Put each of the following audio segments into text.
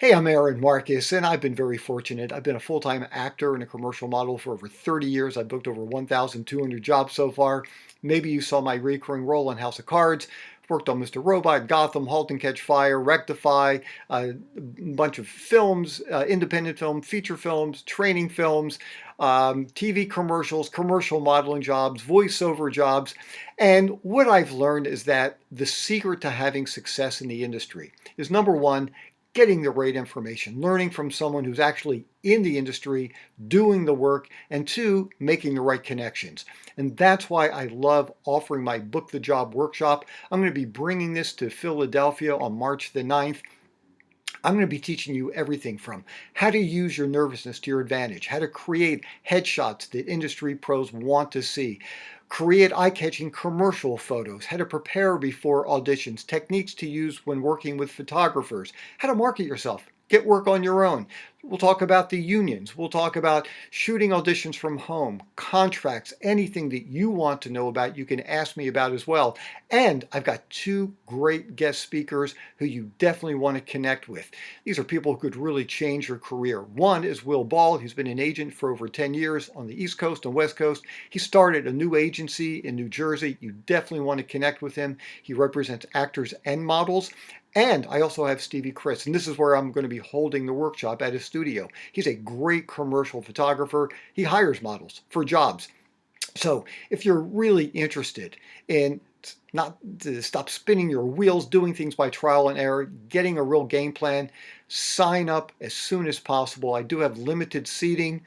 Hey, I'm Aaron Marcus, and I've been very fortunate. I've been a full-time actor and a commercial model for over 30 years. I've booked over 1,200 jobs so far. Maybe you saw my recurring role in House of Cards. Worked on Mr. Robot, Gotham, Halt and Catch Fire, Rectify, a bunch of films, independent film, feature films, training films, TV commercials, commercial modeling jobs, voiceover jobs. And what I've learned is that the secret to having success in the industry is number one, getting the right information, learning from someone who's actually in the industry, doing the work, and two, making the right connections. And that's why I love offering my Book the Job workshop. I'm going to be bringing this to Philadelphia on March the 9th. I'm going to be teaching you everything from how to use your nervousness to your advantage, how to create headshots that industry pros want to see, create eye-catching commercial photos, how to prepare before auditions, techniques to use when working with photographers, how to market yourself, get work on your own. We'll talk about the unions. We'll talk about shooting auditions from home, contracts, anything that you want to know about, you can ask me about as well. And I've got two great guest speakers who you definitely want to connect with. These are people who could really change your career. One is Will Ball. He's been an agent for over 10 years on the East Coast and West Coast. He started a new agency in New Jersey. You definitely want to connect with him. He represents actors and models. And I also have Stevie Chris, and this is where I'm going to be holding the workshop at his studio. He's a great commercial photographer. He hires models for jobs. So if you're really interested in not to stop spinning your wheels, doing things by trial and error, getting a real game plan, sign up as soon as possible. I do have limited seating,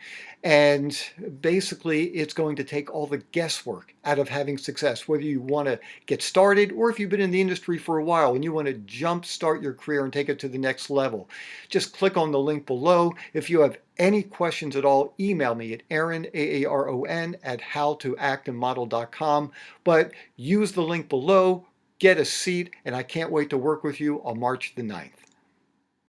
and basically it's going to take all the guesswork out of having success, whether you want to get started or if you've been in the industry for a while and you want to jump start your career and take it to the next level. Just click on the link below. If you have any questions at all, email me at Aaron, Aaron, at howtoactandmodel.com. But use the link below, get a seat, and I can't wait to work with you on March the 9th.